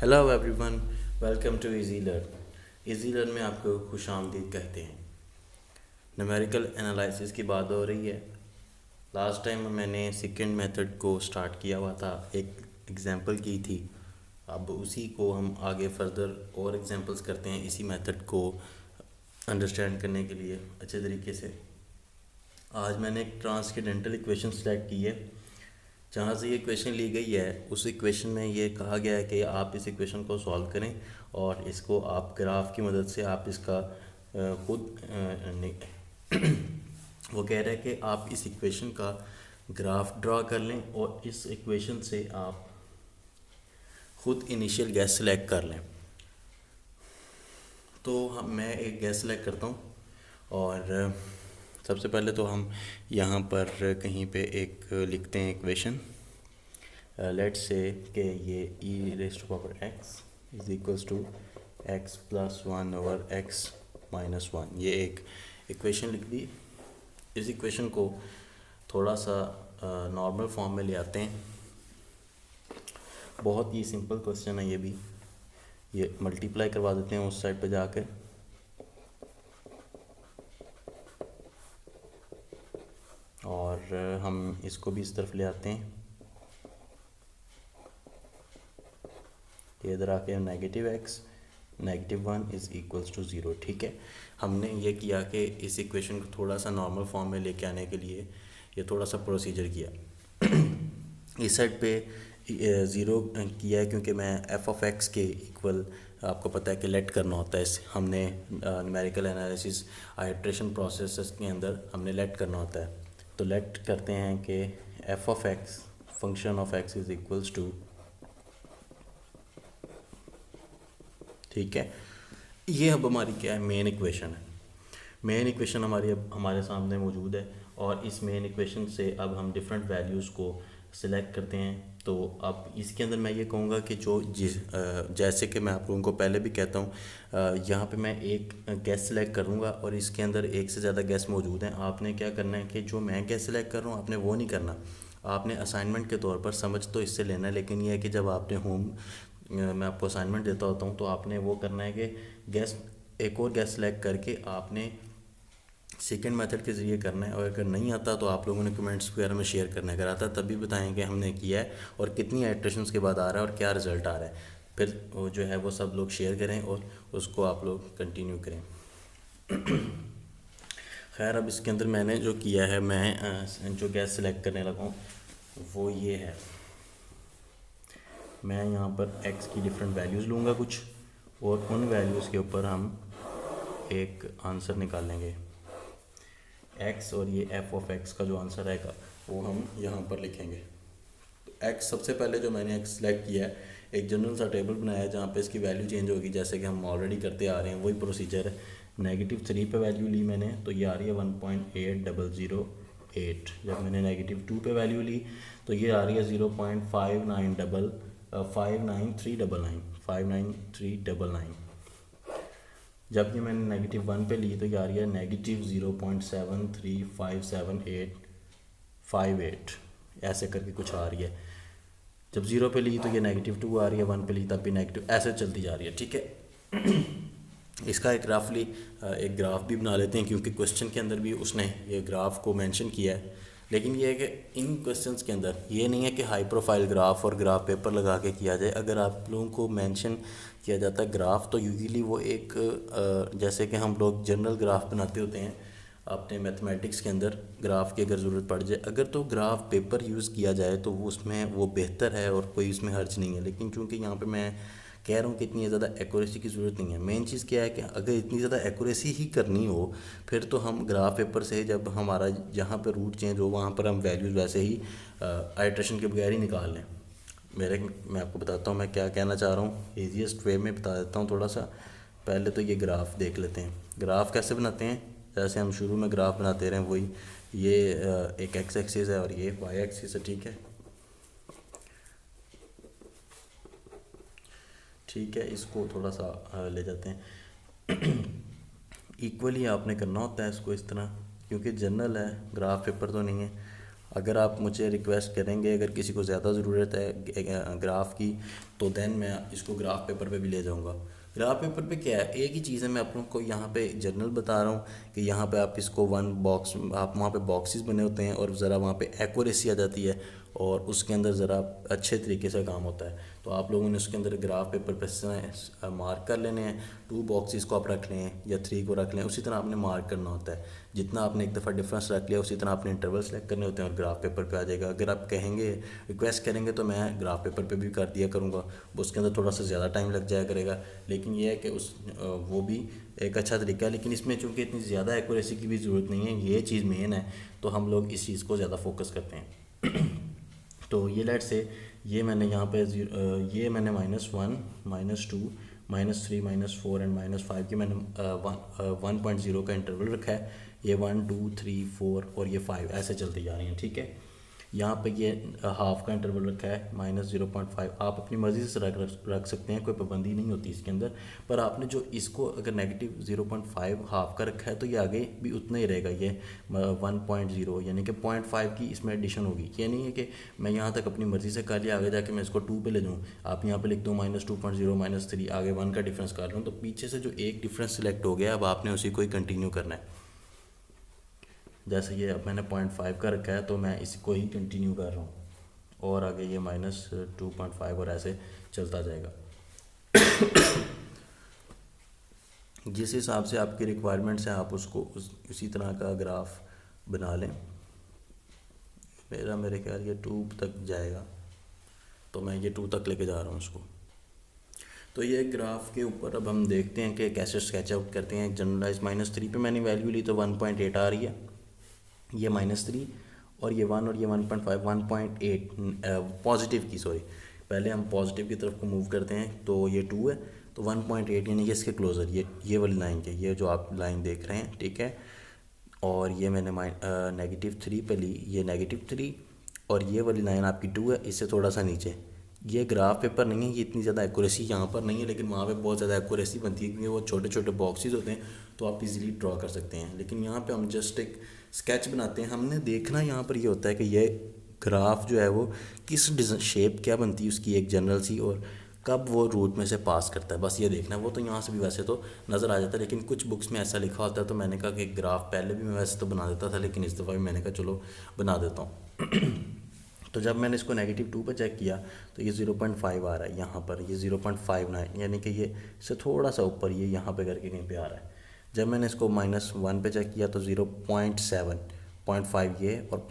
Hello everyone, welcome to Easy Learn. Easy Learn में आपको खुश आमदीद कहते हैं। न्यूमेरिकल एनालिसिस की बात हो रही है। लास्ट टाइम मैंने सेकंड मेथड को स्टार्ट किया हुआ था, एक एग्जांपल की थी। अब उसी को हम आगे फर्दर और एग्जांपल्स करते हैं इसी मेथड को अंडरस्टैंड करने के लिए अच्छे तरीके से। आज मैंने एक ट्रांसकेंडेंटल इक्वेशन सेलेक्ट की है। जहाँ से ये इक्वेशन ली गई है उस इक्वेशन में ये कहा गया है कि आप इस इक्वेशन को सॉल्व करें और इसको आप ग्राफ की मदद से आप इसका खुद वो कह रहा है कि आप इस इक्वेशन का ग्राफ ड्रा कर लें और इस इक्वेशन से आप खुद इनिशियल गैस सेलेक्ट कर लें। तो मैं एक गैस सेलेक्ट करता हूँ और सबसे पहले तो हम यहाँ पर कहीं पे एक लिखते हैं इक्वेशन। लेट्स से कि ये e raise to power x is equals to x plus 1 over x minus 1, ये एक इक्वेशन लिख दी। इस इक्वेशन को थोड़ा सा नॉर्मल फॉर्म में ले आते हैं। बहुत ही सिंपल क्वेश्चन है ये मल्टीप्लाई करवा देते हैं उस साइड पे जाकर। और हम इसको भी इस तरफ ले आते हैं। ये इधर आके -x-1 इज़ इक्वल्स टू 0। ठीक है, हमने ये किया कि इस इक्वेशन को थोड़ा सा नॉर्मल फॉर्म में लेके आने के लिए ये थोड़ा सा प्रोसीजर किया। इस साइड पे ज़ीरो किया है क्योंकि मैं f(x) के इक्वल, आपको पता है कि लेट करना होता है। इस हमने न्यूमेरिकल एनालिसिस आइट्रेशन प्रोसेस के अंदर हमने लेट करना होता है। तो लेट करते हैं कि f(x) function of x is equals to, ठीक है। ये अब हमारी क्या है, मेन इक्वेशन है। मेन इक्वेशन हमारी अब हमारे सामने मौजूद है और इस मेन इक्वेशन से अब हम डिफरेंट वैल्यूज़ को सिलेक्ट करते हैं। तो अब इसके अंदर मैं ये कहूँगा कि जैसे कि मैं आप लोगों को पहले भी कहता हूँ, यहाँ पे मैं एक गैस सेलेक्ट करूँगा और इसके अंदर एक से ज़्यादा गैस मौजूद हैं। आपने क्या करना है कि जो मैं गैस सेलेक्ट कर रहा हूँ आपने वो नहीं करना। आपने असाइनमेंट के तौर पर समझ तो इससे लेना है, लेकिन ये है कि जब आपने मैं आपको असाइनमेंट देता होता हूँ तो आपने वो करना है कि एक और गैस सेलेक्ट करके आपने सेकंड मेथड के ज़रिए करना है। और अगर नहीं आता तो आप लोगों ने कमेंट्स वगैरह में शेयर करना है। अगर आता तब भी बताएं कि हमने किया है और कितनी आइट्रेशंस के बाद आ रहा है और क्या रिज़ल्ट आ रहा है। फिर वो जो है वो सब लोग शेयर करें और उसको आप लोग कंटिन्यू करें। खैर, अब इसके अंदर मैंने जो किया है, मैं जो गैस सेलेक्ट करने लगा हूँ वो ये है। मैं यहाँ पर x की डिफरेंट वैल्यूज़ लूँगा कुछ, और उन वैल्यूज़ के ऊपर हम एक आंसर निकालेंगे x, और ये f(x) का जो आंसर आएगा वो हम यहाँ पर लिखेंगे। तो x सबसे पहले जो मैंने x सेलेक्ट किया है, एक जनरल सा टेबल बनाया है जहाँ पे इसकी वैल्यू चेंज होगी, जैसे कि हम ऑलरेडी करते आ रहे हैं, वही प्रोसीजर है। -3 पे वैल्यू ली मैंने तो ये आ रही है 1.8008। जब मैंने -2 पे वैल्यू ली तो ये आ रही है 0.59399। जब ये मैंने -1 पे ली तो ये आ रही है -0.73578558। ऐसे करके कुछ आ रही है। जब 0 पे ली तो ये -2 आ रही है, 1 पे ली तब भी नेगेटिव, ऐसे चलती जा रही है। ठीक है। इसका एक रफली एक ग्राफ भी बना लेते हैं, क्योंकि क्वेश्चन के अंदर भी उसने ये ग्राफ को मेंशन किया है। लेकिन ये है कि इन क्वेश्चंस के अंदर ये नहीं है कि हाई प्रोफाइल ग्राफ और ग्राफ पेपर लगा के किया जाए। अगर आप लोगों को मेंशन किया जाता है ग्राफ, तो यूजुअली वो एक जैसे कि हम लोग जनरल ग्राफ बनाते होते हैं अपने मैथमेटिक्स के अंदर, ग्राफ की अगर ज़रूरत पड़ जाए, अगर तो ग्राफ पेपर यूज़ किया जाए तो वो उसमें वो बेहतर है और कोई उसमें हर्ज नहीं है। लेकिन चूँकि यहाँ पे मैं कह रहा हूँ कि इतनी ज़्यादा एक्यूरेसी की ज़रूरत नहीं है। मेन चीज़ क्या है कि अगर इतनी ज़्यादा एक्यूरेसी ही करनी हो फिर तो हम ग्राफ पेपर से, जब हमारा जहाँ पर रूट चेंज हो वहाँ पर हम वैल्यूज़ वैसे ही आइट्रेशन के बगैर ही निकाल लें। मैं आपको बताता हूँ मैं क्या कहना चाह रहा हूँ, ईजीएस्ट वे में बता देता हूँ थोड़ा सा। पहले तो ये ग्राफ देख लेते हैं। ग्राफ कैसे बनाते हैं, जैसे हम शुरू में ग्राफ बनाते रहे वही। ये एक एक्स एक्सिस है और ये वाई एक्सिस है। ठीक है, ठीक है, इसको थोड़ा सा ले जाते हैं। इक्वली आपने करना होता है इसको इस तरह, क्योंकि जनरल है, ग्राफ पेपर तो नहीं है। अगर आप मुझे रिक्वेस्ट करेंगे, अगर किसी को ज़्यादा ज़रूरत है ग्राफ की, तो देन मैं इसको ग्राफ पेपर पे भी ले जाऊंगा। ग्राफ पेपर पे क्या है, एक ही चीज़ है, मैं आप लोगों को यहाँ पे जनरल बता रहा हूँ कि यहाँ पे आप इसको वन बॉक्स, आप वहाँ पे बॉक्सेस बने होते हैं और ज़रा वहाँ पे एक्यूरेसी आ जाती है और उसके अंदर ज़रा अच्छे तरीके से काम होता है। तो आप लोगों ने उसके अंदर ग्राफ पेपर पे मार्क कर लेने हैं, 2 बॉक्सेस को आप रख लें या 3 को रख लें, उसी तरह आपने मार्क करना होता है। जितना आपने एक दफ़ा डिफरेंस रख लिया उसी तरह आपने इंटरवल सेलेक्ट करने होते हैं और ग्राफ पेपर पे आ जाएगा। अगर आप कहेंगे, रिक्वेस्ट करेंगे, तो मैं ग्राफ पेपर पे भी कर दिया करूँगा, उसके अंदर थोड़ा सा ज़्यादा टाइम लग जाया करेगा, लेकिन ये है कि वो भी एक अच्छा तरीका है। लेकिन इसमें चूँकि इतनी ज़्यादा एक्यूरेसी की भी ज़रूरत नहीं है, ये चीज़ मेन है, तो हम लोग इस चीज़ को ज़्यादा फोकस करते हैं। तो ये लेट से ये मैंने यहाँ पे ये मैंने -1 -2 -3 -4 एंड -5 की मैंने 1.0 का इंटरवल रखा है। ये 1 2 3 4 और ये 5 ऐसे चलती जा रही हैं, ठीक है। यहाँ पे ये हाफ का इंटरवल रखा है -0.5। आप अपनी मर्ज़ी से रख सकते हैं, कोई पाबंदी नहीं होती इसके अंदर। पर आपने जो इसको अगर -0.5 हाफ का रखा है तो ये आगे भी उतना ही रहेगा, ये 1.0 यानी कि 0.5 की इसमें एडिशन होगी। ये नहीं है कि मैं यहाँ तक अपनी मर्ज़ी से कर लिया, आगे जाके मैं इसको 2 पे ले जाऊँ। आप यहाँ पे लिख दो -2.0 -3, आगे 1 का डिफरेंस कर लूँ, तो पीछे से जो एक डिफरेंस सेलेक्ट हो गया अब आपने उसी को ही कंटिन्यू करना है। जैसे ये अब मैंने 0.5 का रखा है तो मैं इसको ही कंटिन्यू कर रहा हूँ और आगे ये -2.5 और ऐसे चलता जाएगा। जिस हिसाब से आपकी रिक्वायरमेंट्स हैं आप उसको उसी तरह का ग्राफ बना लें। मेरे ख्याल ये 2 तक जाएगा, तो मैं ये 2 तक लेके जा रहा हूँ उसको। तो ये ग्राफ के ऊपर अब हम देखते हैं कि कैसे स्केच आउट करते हैं। जनरलाइज -3 पे मैंने वैल्यू ली तो 1.8 आ रही है, ये -3 और ये 1 और ये 1.5 1.8 पॉजिटिव की, सॉरी पहले हम पॉजिटिव की तरफ को मूव करते हैं, तो ये 2 है, तो 1.8 यानी कि इसके क्लोज़र ये वाली लाइन के, ये जो आप लाइन देख रहे हैं, ठीक है। और ये मैंने -3 पे ली, ये -3 और ये वाली लाइन आपकी 2 है, इससे थोड़ा सा नीचे। ये ग्राफ पेपर नहीं है, ये इतनी ज़्यादा एक्यूरेसी यहाँ पर नहीं है, लेकिन वहाँ पे बहुत ज़्यादा एक्यूरेसी बनती है क्योंकि वो छोटे छोटे बॉक्सेस होते हैं, तो आप इजीली ड्रॉ कर सकते हैं। लेकिन यहाँ पे हम जस्ट एक स्केच बनाते हैं। हमने देखना यहाँ पर ये होता है कि ये ग्राफ जो है वो किस शेप क्या बनती है उसकी एक जनरल सी, और कब वो रूट में से पास करता है, बस ये देखना है। वो तो यहाँ से भी वैसे तो नज़र आ जाता है, लेकिन कुछ बुक्स में ऐसा लिखा होता है, तो मैंने कहा कि ग्राफ पहले भी मैं वैसे तो बना देता था, लेकिन इस दफ़ा भी मैंने कहा चलो बना देता हूँ। तो जब मैंने इसको -2 पे चेक किया तो ये 0.5 आ रहा है यहाँ पर, ये 0.59 यानी कि ये इससे थोड़ा सा ऊपर ये यहाँ पे करके कहीं पे आ रहा है। जब मैंने इसको -1 पे चेक किया तो 0.7 ये और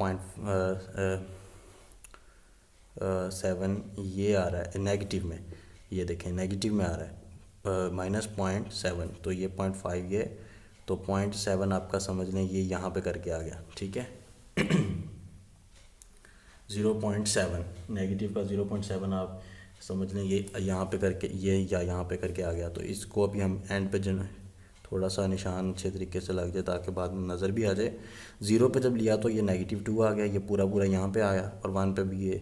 0.7 ये आ रहा है नेगेटिव में, ये देखें नेगेटिव में आ रहा है -0.7, तो ये 0.5 ये, तो 0.7 आपका समझ लें ये यहाँ पे करके आ गया, ठीक है। 0.7 नेगेटिव का 0.7 आप समझ लें ये यहाँ पे करके ये या यहाँ पे करके आ गया। तो इसको अभी हम एंड पे थोड़ा सा निशान अच्छे तरीके से लग जाए ताकि बाद में नज़र भी आ जाए। 0 पे जब लिया तो ये -2 आ गया, ये पूरा यहाँ पे आया, और 1 पे भी ये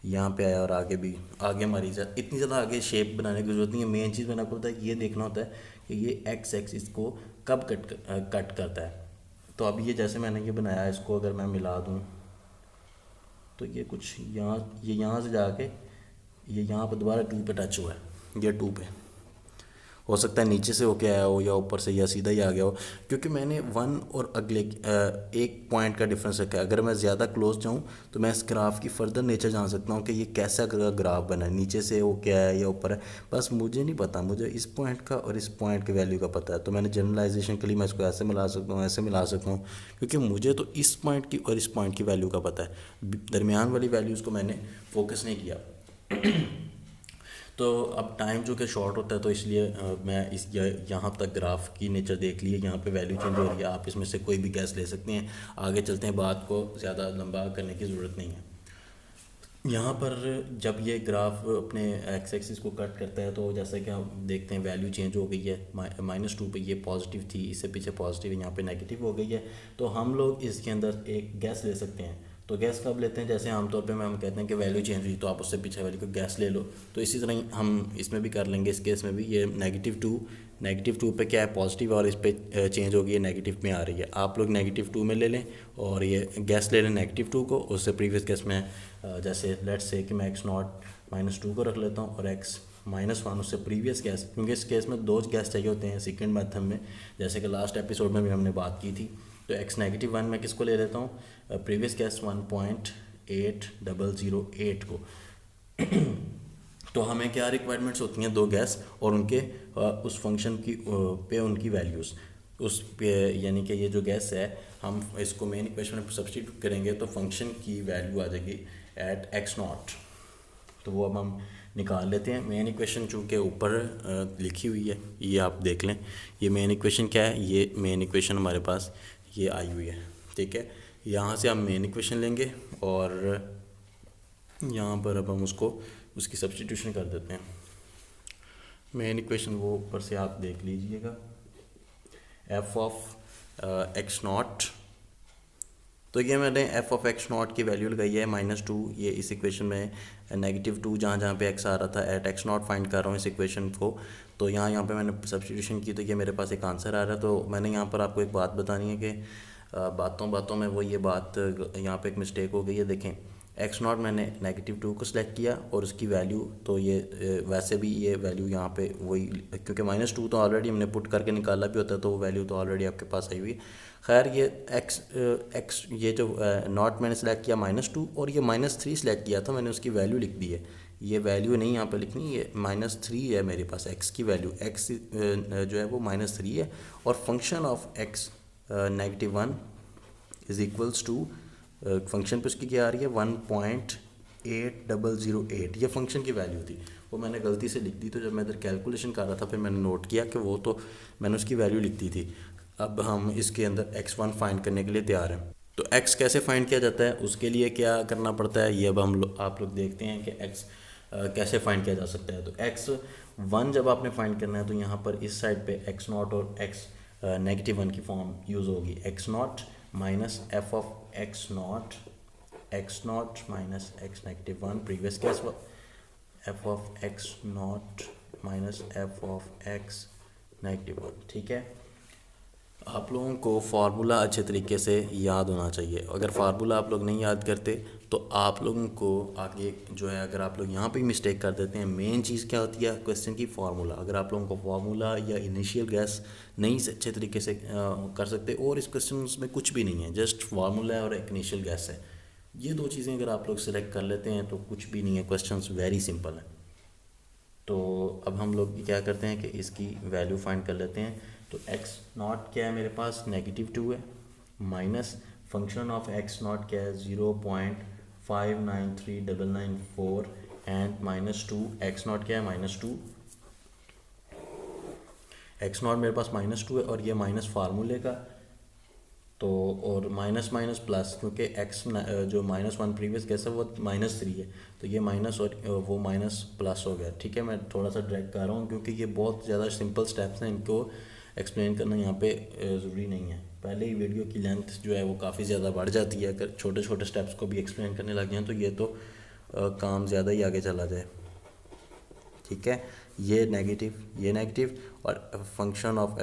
यहाँ पे आया, और आगे भी आगे हमारी इतनी ज़्यादा आगे शेप बनाने की ज़रूरत नहीं है। मेन चीज़ मैंने आपको बताया कि ये देखना होता है कि ये एक्स एक्सिस को कब कट करता है। तो अब ये जैसे मैंने ये बनाया, इसको अगर मैं मिला दूँ तो ये कुछ यहाँ से जाके ये यहाँ पर दोबारा 2 पे टच हुआ है, ये 2 पे हो सकता है नीचे से होके आया हो या ऊपर से या सीधा ही आ गया हो, क्योंकि मैंने 1 और अगले एक पॉइंट का डिफरेंस रखा है। अगर मैं ज़्यादा क्लोज जाऊँ तो मैं इस ग्राफ की फर्दर नेचर जान सकता हूँ कि ये कैसा ग्राफ बना है, नीचे से वो क्या है या ऊपर है, बस मुझे नहीं पता। मुझे इस पॉइंट का और इस पॉइंट के वैल्यू का पता है, तो मैंने जनरलाइजेशन के लिए मैं इसको ऐसे मिला सकता हूँ, ऐसे मिला सकता हूँ, क्योंकि मुझे तो इस पॉइंट की और इस पॉइंट की वैल्यू का पता है, दरमियान वाली वैल्यूज़ को मैंने फोकस नहीं किया। तो अब टाइम जो कि शॉर्ट होता है, तो इसलिए मैं इस यहाँ तक ग्राफ की नेचर देख ली है, यहाँ पे वैल्यू चेंज हो रही है, आप इसमें से कोई भी गैस ले सकते हैं। आगे चलते हैं, बात को ज़्यादा लंबा करने की ज़रूरत नहीं है। यहाँ पर जब ये ग्राफ अपने एक्स एक्सिस को कट करता है तो जैसा कि हम देखते हैं वैल्यू चेंज हो गई है। -2 पे ये पॉजिटिव थी, इससे पीछे पॉजिटिव है, यहाँ पे नेगेटिव हो गई है। तो हम लोग इसके अंदर एक गैस ले सकते हैं। तो गैस कब लेते हैं, जैसे आमतौर पे हम कहते हैं कि वैल्यू चेंज हुई तो आप उससे पीछे वाली को गैस ले लो, तो इसी तरह ही हम इसमें भी कर लेंगे। इस केस में भी ये -2 पे क्या है पॉजिटिव, और इस पे चेंज होगी, ये नेगेटिव में आ रही है। आप लोग -2 में ले लें और ये गैस ले लें -2 को। उससे प्रीवियस केस में जैसे लेट्स से कि मैं x0 -2 को रख लेता हूँ और x -1 उससे प्रीवियस गैस, क्योंकि इस केस में 2 गैस चाहिए होते हैं सेकंड मेथड में, जैसे कि लास्ट एपिसोड में भी हमने बात की थी। तो x -1 में किसको ले लेता हूँ, प्रीवियस गैस 1.8008 को। तो हमें क्या रिक्वायरमेंट्स होती हैं, 2 गैस और उनके उस फंक्शन की पे उनकी वैल्यूज़ उस पे, यानी कि ये जो गैस है हम इसको मेन इक्वेशन में सब्स्टिट्यूट करेंगे तो फंक्शन की वैल्यू आ जाएगी एट x0। तो वो अब हम निकाल लेते हैं। मेन इक्वेशन चूँकि ऊपर लिखी हुई है, ये आप देख लें। ये मेन इक्वेशन क्या है, ये मेन इक्वेशन हमारे पास ये आई हुई है, ठीक है। यहाँ से हम मेन इक्वेशन लेंगे और यहाँ पर अब हम उसकी सब्स्टिट्यूशन कर देते हैं। मेन इक्वेशन वो ऊपर से आप देख लीजिएगा, एफ ऑफ x0। तो ये मैंने एफ ऑफ x0 की वैल्यू लगाई है -2। ये इस इक्वेशन में -2 जहाँ जहाँ पे x आ रहा था एट x0 फाइंड कर रहा हूँ इस इक्वेशन को। तो यहाँ पे मैंने सब्स्टिट्यूशन की तो ये मेरे पास एक आंसर आ रहा है। तो मैंने यहाँ पर आपको एक बात बतानी है कि बातों बातों में वो ये बात यहाँ पे एक मिस्टेक हो गई है। देखें x0 मैंने -2 को सिलेक्ट किया और उसकी वैल्यू तो ये वैसे भी ये वैल्यू यहाँ पे वही, क्योंकि -2 तो ऑलरेडी हमने पुट करके निकाला भी होता है तो वो वैल्यू तो ऑलरेडी आपके पास आई हुई है। खैर ये x ये जो नॉट मैंने सेलेक्ट किया -2 और ये -3 सेलेक्ट किया था, मैंने उसकी वैल्यू लिख दी है। ये वैल्यू नहीं यहाँ पे लिखनी, ये -3 है मेरे पास x की वैल्यू। x जो है वो -3 है और function of x -1 is equals to function पे उसकी क्या आ रही है 1.8008। ये फंक्शन की वैल्यू थी, वो मैंने गलती से लिख दी। तो जब मैं इधर कैलकुलेशन कर रहा था फिर मैंने नोट किया कि वो तो मैंने उसकी वैल्यू लिख दी थी। अब हम इसके अंदर x1 फाइंड करने के लिए तैयार हैं। तो x कैसे फाइंड किया जाता है, उसके लिए क्या करना पड़ता है, ये अब आप लोग देखते हैं कि x कैसे फाइंड किया जा सकता है। तो x1 जब आपने फाइंड करना है तो यहाँ पर इस साइड पे x0 और x -1 की फॉर्म यूज़ होगी। x0 minus F of x0 minus x -1 previous case, F of x0 minus F of x -1, ठीक है। आप लोगों को फार्मूला अच्छे तरीके से याद होना चाहिए। अगर फार्मूला आप लोग नहीं याद करते तो आप लोगों को आगे जो है, अगर आप लोग यहाँ पे मिस्टेक कर देते हैं, मेन चीज़ क्या होती है क्वेश्चन की फार्मूला। अगर आप लोगों को फार्मूला या इनिशियल गैस नहीं से अच्छे तरीके से कर सकते, और इस क्वेश्चन में कुछ भी नहीं है, जस्ट फार्मूला है और एक इनिशियल गैस है, ये 2 चीज़ें अगर आप लोग सेलेक्ट कर लेते हैं तो कुछ भी नहीं है, क्वेश्चन वेरी सिंपल है। तो अब हम लोग क्या करते हैं कि इसकी वैल्यू फाइंड कर लेते हैं। तो x0 क्या है मेरे पास -2 है, माइनस फंक्शन ऑफ x0 क्या है 0.593994 एंड -2। x0 क्या है -2, x0 मेरे पास -2 है और ये माइनस फार्मूले का। तो और माइनस माइनस प्लस, क्योंकि x जो -1 प्रीवियस गैस है वो -3 है, तो ये माइनस और वो माइनस प्लस हो गया, ठीक है। मैं थोड़ा सा ड्रैग कर रहा हूँ क्योंकि ये बहुत ज़्यादा सिंपल स्टेप्स हैं, इनको एक्सप्लेन करना यहाँ पे ज़रूरी नहीं है। पहले ही वीडियो की लेंथ जो है वो काफ़ी ज़्यादा बढ़ जाती है, अगर छोटे छोटे स्टेप्स को भी एक्सप्लेन करने लग जाएँ तो ये तो काम ज़्यादा ही आगे चला जाए, ठीक है। ये नेगेटिव और function of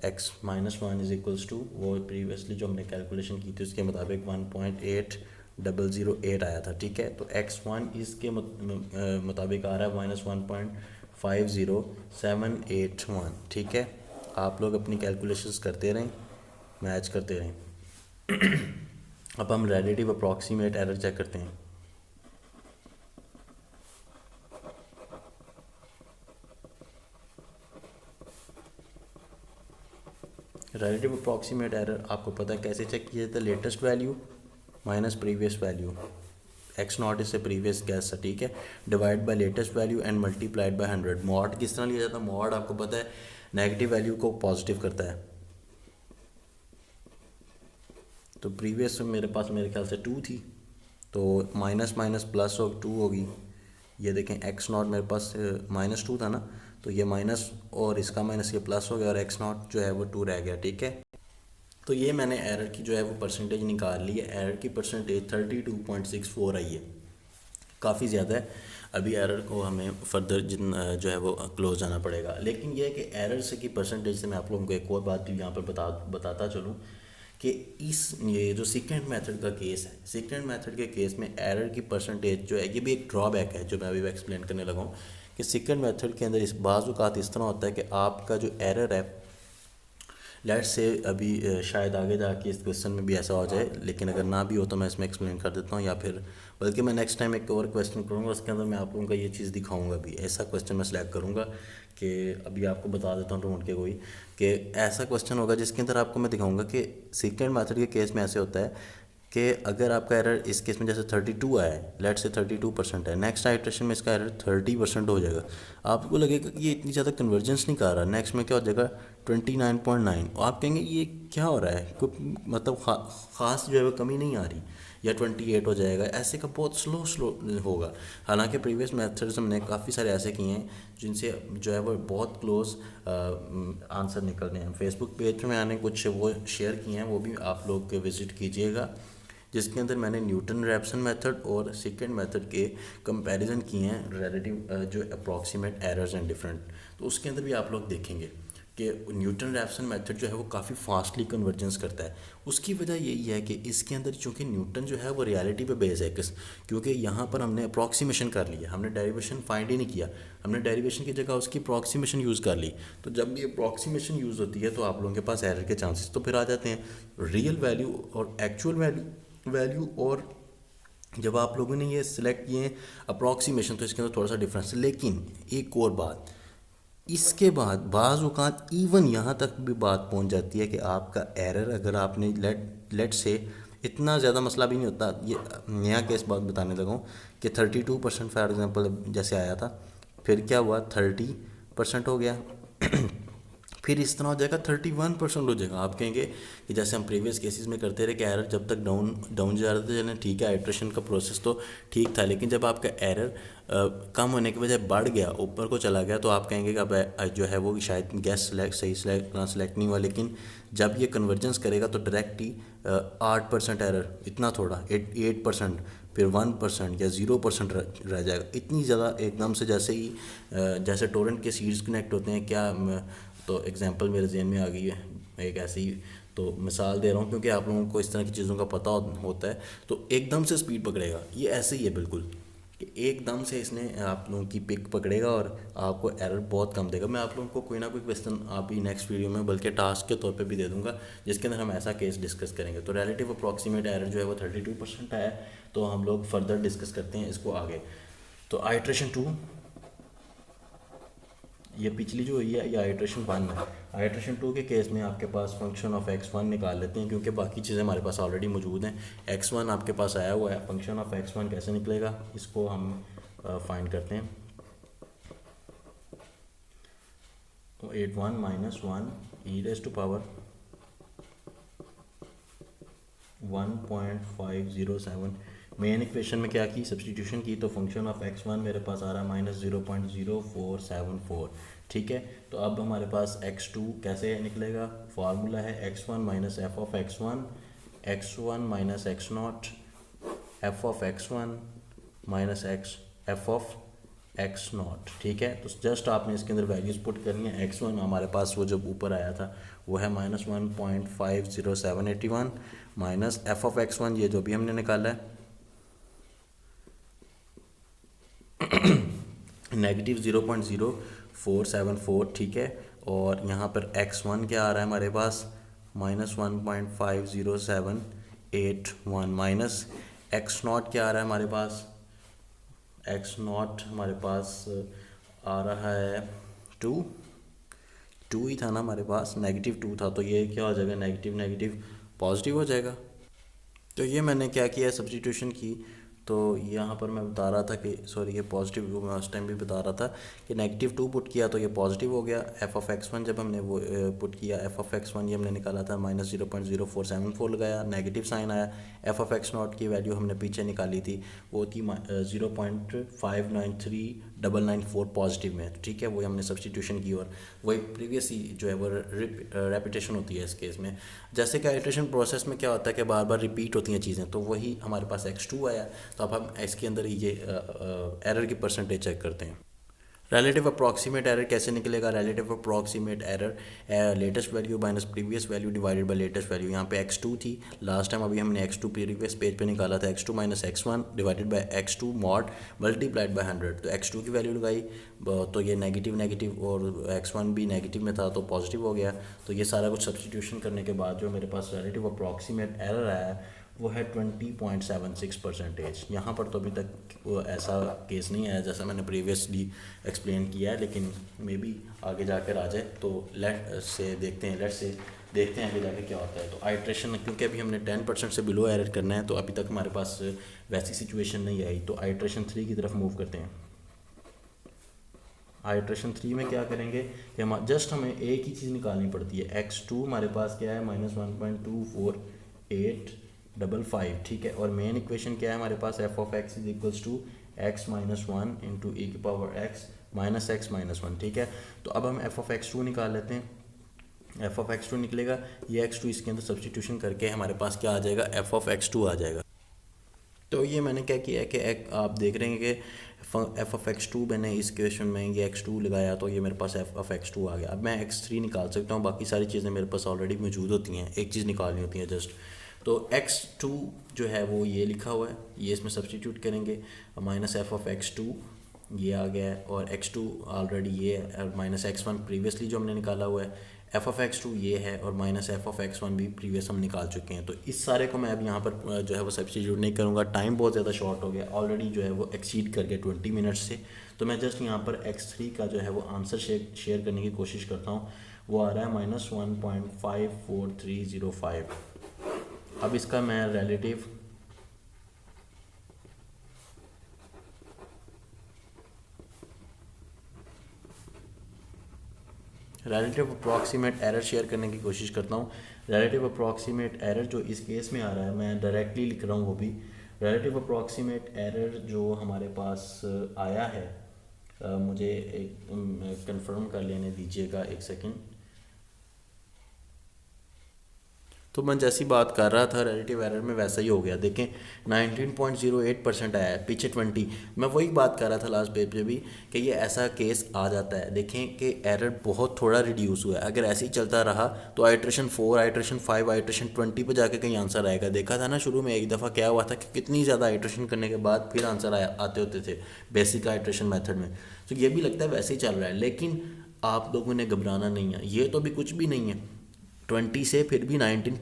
x -1 is equals to, वो प्रीवियसली जो हमने कैलकुलेशन की थी उसके मुताबिक 1.8008 आया था, ठीक है। तो x1 इसके मुताबिक आ रहा है -1.50781, ठीक है। आप लोग अपनी कैलकुलेशंस करते रहें, मैच करते रहें। अब हम रिलेटिव अप्रॉक्सीमेट एरर चेक करते हैं। रिलेटिव अप्रॉक्सीमेट एरर आपको पता है कैसे चेक किया जाता है, latest value minus previous value, x0 इससे प्रीवियस गैस है, ठीक है, divide by latest value and multiplied by 100। Mod किस तरह लिया जाता है, मॉड आपको पता है नेगेटिव वैल्यू को पॉजिटिव करता है। तो प्रीवियस मेरे पास मेरे ख्याल से 2 थी, तो माइनस माइनस प्लस हो 2 होगी। ये देखें x0 मेरे पास -2 था ना, तो ये माइनस और इसका माइनस ये प्लस हो गया और x0 जो है वो 2 रह गया, ठीक है। तो ये मैंने एरर की जो है वो परसेंटेज निकाल ली है। एरर की परसेंटेज 32.64 आई है, काफ़ी ज़्यादा है। अभी एरर को हमें फर्दर जो है वो क्लोज जाना पड़ेगा। लेकिन ये है कि एरर से की परसेंटेज से मैं आप लोगों को एक और बात यहाँ पर बताता चलूँ कि ये जो सीक्वेंट मेथड का केस है, सीक्वेंट मेथड के केस में एरर की परसेंटेज जो है ये भी एक ड्रॉबैक है जो मैं अभी एक्सप्लेन करने लगा हूँ कि सीक्वेंट मेथड के अंदर इस बाज़ औक़ात इस तरह होता है कि आपका जो एरर है, लेट्स से अभी शायद आगे जाके इस क्वेश्चन में भी ऐसा हो जाए, लेकिन अगर ना भी हो तो मैं इसमें एक्सप्लेन कर देता हूँ, या फिर बल्कि मैं नेक्स्ट टाइम एक और क्वेश्चन करूँगा उसके अंदर मैं आप लोगों का ये चीज़ दिखाऊंगा भी। ऐसा क्वेश्चन मैं सेलेक्ट करूँगा कि अभी आपको बता देता हूँ ढूंढ के कोई, कि ऐसा क्वेश्चन होगा जिसके अंदर आपको मैं दिखाऊँगा कि सीक्वेंट मेथड के केस में ऐसे होता है कि अगर आपका एरर इस केस में जैसे 32 आया है, लेट से 32% है, नेक्स्ट आइट्रेशन में इसका एरर 30% हो जाएगा। आपको लगेगा कि ये इतनी ज़्यादा कन्वर्जेंस नहीं कर रहा, नेक्स्ट में क्या हो जाएगा 29.9, और आप कहेंगे ये क्या हो रहा है, कोई मतलब ख़ास जो है वो कमी नहीं आ रही, या 28 हो जाएगा। ऐसे का बहुत स्लो होगा। हालांकि प्रीवियस मेथड्स हमने काफ़ी सारे ऐसे किए हैं जिनसे जो है वो बहुत क्लोज आंसर निकलने हैं। फेसबुक पेज पे मैंने कुछ वो शेयर किए हैं, वो भी आप लोग विज़िट कीजिएगा, जिसके अंदर मैंने न्यूटन रैप्सन मेथड और सेकेंड मेथड के कंपैरिजन किए हैं, रिलेटिव जो अप्रॉक्सीमेट एरर्स एंड डिफरेंट। तो उसके अंदर भी आप लोग देखेंगे कि न्यूटन रैप्सन मेथड जो है वो काफ़ी फास्टली कन्वर्जेंस करता है। उसकी वजह यही है कि इसके अंदर चूँकि न्यूटन जो है वो रियलिटी पे बेस है, क्योंकि यहाँ पर हमने अप्रॉक्सीमेशन कर लिया, हमने डेरिवेशन फाइंड ही नहीं किया, हमने डेरिवेशन की जगह उसकी अप्रॉक्सीमेशन यूज़ कर ली। तो जब भी अप्रॉक्सीमेशन यूज़ होती है तो आप लोगों के पास एरर के चांसेस तो फिर आ जाते हैं। रियल वैल्यू और एक्चुअल वैल्यू और जब आप लोगों ने ये सिलेक्ट किए अप्रॉक्सीमेशन, तो इसके अंदर थोड़ा सा डिफरेंस है। लेकिन एक और बात, इसके बाद बाज़ औक़ात इवन यहाँ तक भी बात पहुँच जाती है कि आपका एरर अगर आपने लेट से इतना ज़्यादा मसला भी नहीं होता। ये नया केस बात बताने लगा हूँ कि 32% फॉर एग्जांपल जैसे आया था, फिर क्या हुआ 30% हो गया फिर इस तरह हो जाएगा 31% हो जाएगा। आप कहेंगे कि जैसे हम प्रीवियस केसेस में करते रहे कि एरर जब तक डाउन जा रहा था चलें ठीक है, आइट्रेशन का प्रोसेस तो ठीक था, लेकिन जब आपका एरर कम होने के बजाय बढ़ गया, ऊपर को चला गया, तो आप कहेंगे कि अब जो है वो शायद गैस सही सेलेक्ट नहीं हुआ। लेकिन जब ये कन्वर्जेंस करेगा तो डायरेक्ट ही 8% एरर, इतना थोड़ा 8%, फिर 1% या 0% रह जाएगा। इतनी ज़्यादा एकदम से जैसे ही जैसे टोरेंट के सीड्स कनेक्ट होते हैं क्या, तो एग्जांपल मेरे जहन में आ गई है एक ऐसी, तो मिसाल दे रहा हूँ क्योंकि आप लोगों को इस तरह की चीज़ों का पता होता है। तो एकदम से स्पीड पकड़ेगा, ये ऐसे ही है बिल्कुल कि एकदम से इसने आप लोगों की पिक पकड़ेगा और आपको एरर बहुत कम देगा। मैं आप लोगों को कोई ना कोई क्वेश्चन अभी नेक्स्ट वीडियो में बल्कि टास्क के तौर पे भी दे दूंगा जिसके अंदर हम ऐसा केस डिस्कस करेंगे। तो रिलेटिव अप्रॉक्सीमेट एरर जो है वो 32% है, तो हम लोग फर्दर डिस्कस करते हैं इसको आगे। तो आइट्रेशन 2, ये पिछली जो हुई है ये आइट्रेशन 1 है। आइट्रेशन 2 के केस में आपके पास फंक्शन ऑफ x1 निकाल लेते हैं क्योंकि बाकी चीज़ें हमारे पास ऑलरेडी मौजूद हैं। x1 आपके पास आया हुआ है, फंक्शन ऑफ x1 कैसे निकलेगा इसको हम फाइंड करते हैं। तो 81 minus 1 e raise to power 1.507, main equation में क्या की, सब्सटीट्यूशन की, तो फंक्शन ऑफ x1 मेरे पास आ रहा है माइनस 0.0474। ठीक है, तो अब हमारे पास x2 कैसे निकलेगा, फार्मूला है x1 minus F of x1, x1 minus x not, F of x1 minus F of x not. ठीक है, तो जस्ट आपने इसके अंदर वैल्यूज़ पुट करनी है। x1 हमारे पास वो जब ऊपर आया था वो है minus 1.50781 minus F of x1 ये जो भी हमने निकाला है नेगेटिव 0.0474। ठीक है, और यहाँ पर x1 क्या आ रहा है हमारे पास माइनस 1.50781 माइनस एक्स नॉट क्या आ रहा है हमारे पास, एक्स नॉट हमारे पास आ रहा है 2 ही था ना हमारे पास, नेगेटिव 2 था, तो ये क्या हो जाएगा नेगेटिव नेगेटिव पॉजिटिव हो जाएगा। तो ये मैंने क्या किया सब्स्टिट्यूशन की, तो यहाँ पर मैं बता रहा था कि सॉरी ये पॉजिटिव, मैं उस टाइम भी बता रहा था कि नेगेटिव 2 पुट किया तो ये पॉजिटिव हो गया। एफ ऑफ x1 जब हमने वो पुट किया, एफ ऑफ x1 ये हमने निकाला था माइनस 0.0474 लगाया, नेगेटिव साइन आया। एफ ऑफ x नॉट की वैल्यू हमने पीछे निकाली थी, वो थी 0.593 994 पॉजिटिव में, तो ठीक है वही हमने सब्सटीट्यूशन की और वही प्रीवियस ही जो है वो रेपिटेशन होती है इस केस में। जैसे कि आइट्रेशन प्रोसेस में क्या होता है कि बार बार रिपीट होती हैं चीज़ें, तो वही हमारे पास x2 आया। तो अब हम इसके अंदर ये एरर की परसेंटेज चेक करते हैं। रिलेटिव अप्रॉक्सीमेट एरर कैसे निकलेगा? Relative approximate error latest value minus previous value divided by latest value. यहाँ पे x2 थी लास्ट टाइम, अभी हमने x2 प्रीवियस पेज पे निकाला था, x2 minus x1 divided by x2 mod multiplied by 100। तो x2 की वैल्यू लगाई तो ये नेगेटिव नेगेटिव और x1 भी नेगेटिव में था तो पॉजिटिव हो गया। तो ये सारा कुछ सब्सटीट्यूशन करने के बाद जो मेरे पास रिलेटिव अप्रॉक्सीमेट एरर आया वो है 20.76%। यहाँ पर तो अभी तक वो ऐसा केस नहीं आया जैसा मैंने प्रीवियसली एक्सप्लेन किया है, लेकिन मे बी आगे जाकर आ जाए। तो लेट से देखते हैं आगे जाके क्या होता है। तो आइट्रेशन, क्योंकि अभी हमने 10% से बिलो एरर करना है तो अभी तक हमारे पास वैसी सिचुएशन नहीं आई, तो आइट्रेशन 3 की तरफ मूव करते हैं। आइट्रेशन 3 में क्या करेंगे कि हम जस्ट हमें एक ही चीज़ निकालनी पड़ती है। x2 हमारे पास क्या है -1.24855, ठीक है। और मेन इक्वेशन क्या है हमारे पास, f of x is equals to x minus 1 into e की power x minus x minus 1, ठीक है। तो अब हम f ऑफ x2 निकाल लेते हैं। f ऑफ x2 निकलेगा, ये x2 इसके अंदर सब्सटीट्यूशन करके हमारे पास क्या आ जाएगा, f ऑफ x2 आ जाएगा। तो ये मैंने क्या किया है कि आप देख रहे हैं कि f ऑफ x2 मैंने इस क्वेश्चन में ये x2 लगाया तो ये मेरे पास f ऑफ x2 आ गया। अब मैं x3 निकाल सकता हूँ, बाकी सारी चीज़ें मेरे पास ऑलरेडी मौजूद होती हैं, एक चीज़ निकालनी होती है जस्ट। तो x2 जो है वो ये लिखा हुआ है, ये इसमें सब्सटीट्यूट करेंगे, माइनस f ऑफ x2 ये आ गया है और x2 ऑलरेडी ये है, और माइनस x1 प्रीवियसली जो हमने निकाला हुआ है, f ऑफ x2 ये है और माइनस f ऑफ x1 भी प्रीवियस हम निकाल चुके हैं। तो इस सारे को मैं अब यहाँ पर जो है वो सब्सटीट्यूट नहीं करूँगा, टाइम बहुत ज़्यादा शॉर्ट हो गया ऑलरेडी, जो है वो एक्सीड कर गया 20 मिनट्स से। तो मैं जस्ट यहाँ पर x3 का जो है वो आंसर शेयर करने की कोशिश करता हूँ, वो आ रहा है -1.54305। अब इसका मैं रिलेटिव अप्रॉक्सीमेट एरर शेयर करने की कोशिश करता हूँ। रिलेटिव अप्रॉक्सीमेट एरर जो इस केस में आ रहा है, मैं डायरेक्टली लिख रहा हूँ वो भी। रिलेटिव अप्रॉक्सीमेट एरर जो हमारे पास आया है, मुझे एक कंफर्म कर लेने दीजिएगा एक सेकंड। तो मैं जैसी बात कर रहा था रिलेटिव एरर में वैसा ही हो गया, देखें 19.08% आया है, पीछे 20। मैं वही बात कर रहा था लास्ट पेज पे भी कि ये ऐसा केस आ जाता है। देखें कि एरर बहुत थोड़ा रिड्यूस हुआ है, अगर ऐसे ही चलता रहा तो आइट्रेशन 4, आइट्रेशन 5, आइट्रेशन 20 पे जाके कहीं आंसर आएगा। देखा था ना शुरू में एक दफ़ा क्या हुआ था कि कितनी ज़्यादा आइट्रेशन करने के बाद फिर आंसर आते होते थे बेसिक आइट्रेशन मेथड में। तो ये भी लगता है वैसे ही चल रहा है, लेकिन आप लोगों ने घबराना नहीं है, ये तो भी कुछ भी नहीं है। 20 से फिर भी 19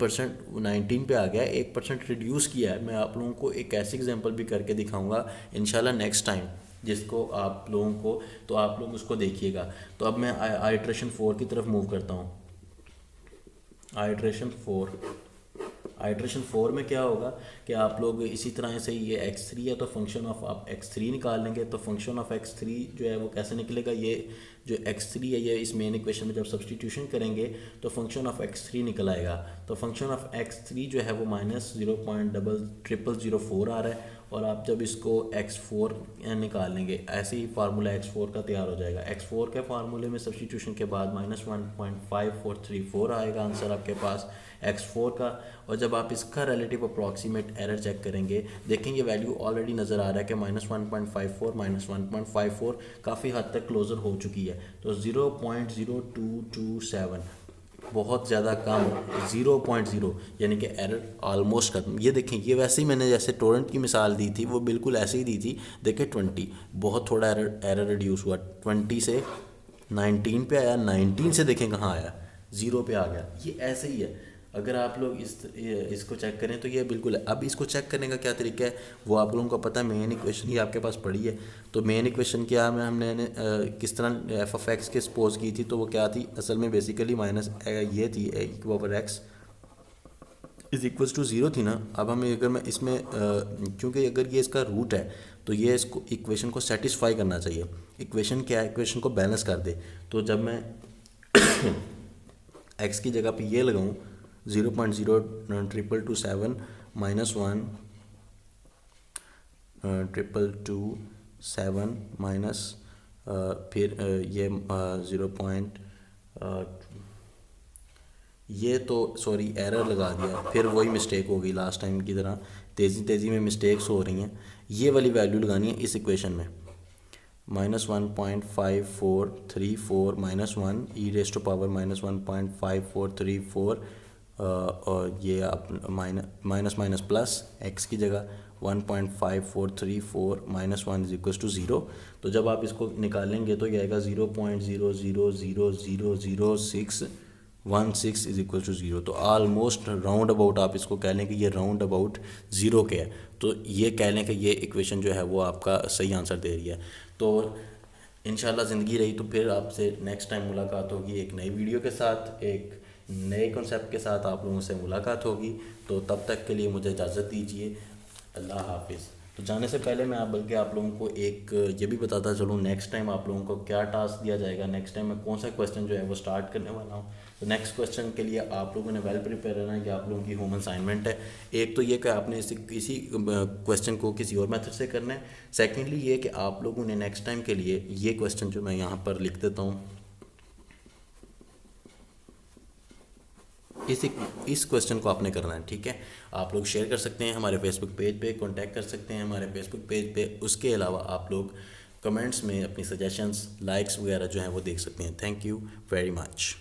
पे आ गया, 1% रिड्यूस किया है। मैं आप लोगों को एक ऐसी एग्जांपल भी करके दिखाऊंगा इंशाल्लाह नेक्स्ट टाइम, जिसको आप लोगों को, तो आप लोग उसको देखिएगा। तो अब मैं आइट्रेशन 4 की तरफ मूव करता हूँ। आइट्रेशन 4 में क्या होगा कि आप लोग इसी तरह से, ये x3 है तो फंक्शन ऑफ आप x3 निकाल लेंगे। तो फंक्शन ऑफ x3 जो है वो कैसे निकलेगा, ये जो x3 है ये इस मेन इक्वेशन में जब सब्सटीट्यूशन करेंगे तो फंक्शन ऑफ x3 निकल आएगा। तो फंक्शन ऑफ x3 जो है वो -0.0004 आ रहा है, और आप जब इसको x4 निकाल लेंगे, ऐसे ही फार्मूला x4 का तैयार हो जाएगा। x4 के फार्मूले में सब्सटीट्यूशन के बाद -1.5434 आएगा आंसर आपके पास x4 का। और जब आप इसका रिलेटिव अप्रॉक्सीमेट एरर चेक करेंगे, देखेंगे वैल्यू ऑलरेडी नज़र आ रहा है कि -1.54 -1.54 काफ़ी हद तक क्लोज़र हो चुकी है। तो 0.0227 बहुत ज़्यादा कम, 0.0 यानी कि एरर ऑलमोस्ट खत्म। ये देखें, ये वैसे ही मैंने जैसे टोरेंट की मिसाल दी थी वो बिल्कुल ऐसे ही दी थी। देखें 20 बहुत थोड़ा एरर रिड्यूस हुआ, 20 से 19 पे आया, 19 से देखें कहाँ आया, 0 पे आ गया। ये ऐसे ही है, अगर आप लोग इसको चेक करें तो ये बिल्कुल है। अब इसको चेक करने का क्या तरीका है वो आप लोगों को पता है, मेन इक्वेशन ही आपके पास पड़ी है। तो मेन इक्वेशन क्या है, हमने किस तरह एफ ऑफ एक्स के सपोज की थी, तो वो क्या थी असल में बेसिकली माइनस ये थी over x is equals to 0 थी ना। अब हम अगर मैं इसमें क्योंकि अगर ये इसका रूट है तो ये इसको इक्वेशन को सेटिस्फाई करना चाहिए। इक्वेशन क्या है, इक्वेशन को बैलेंस कर दे। तो जब मैं एक्स की जगह पे ये लगाऊं 0.0227 -1 227 माइनस फिर ये 0. ये तो सॉरी एरर लगा दिया, फिर वही मिस्टेक हो गई लास्ट टाइम की तरह, तेज़ी में मिस्टेक्स हो रही हैं। ये वाली वैल्यू लगानी है इस इक्वेशन में, -1.5434 -1 e⁻⁻ -1.5434 और ये आप माइनस माइनस प्लस एक्स की जगह 1.5434 -1 = 0। तो जब आप इसको निकालेंगे तो ये आएगा 0.00000616 = 0। तो ऑलमोस्ट राउंड अबाउट आप इसको कह लें कि ये राउंड अबाउट ज़ीरो के है। तो ये कह लें कि ये इक्वेशन जो है वो आपका सही आंसर दे रही है। तो इंशाल्लाह ज़िंदगी रही तो फिर आपसे नेक्स्ट टाइम मुलाकात होगी एक नई वीडियो के साथ, एक नए कॉन्सेप्ट के साथ आप लोगों से मुलाकात होगी। तो तब तक के लिए मुझे इजाज़त दीजिए, अल्लाह हाफिज़। तो जाने से पहले मैं बल्कि आप लोगों को एक ये भी बताता चलूँ नेक्स्ट टाइम आप लोगों को क्या टास्क दिया जाएगा, नेक्स्ट टाइम मैं कौन सा क्वेश्चन जो है वो स्टार्ट करने वाला हूँ। तो नेक्स्ट क्वेश्चन के लिए आप लोगों ने वेल प्रिपेयर रहना है कि आप लोगों की होम असाइनमेंट है। एक तो ये कि आपने इसी क्वेश्चन को किसी और मेथड से करना है। सेकेंडली ये कि आप लोगों ने नेक्स्ट टाइम के लिए ये क्वेश्चन जो मैं यहाँ पर लिख देता हूँ, इस क्वेश्चन को आपने करना है, ठीक है। आप लोग शेयर कर सकते हैं हमारे फेसबुक पेज पे, कांटेक्ट कर सकते हैं हमारे फेसबुक पेज पे। उसके अलावा आप लोग कमेंट्स में अपनी सजेशंस, लाइक्स वगैरह जो हैं वो देख सकते हैं। Thank you very much.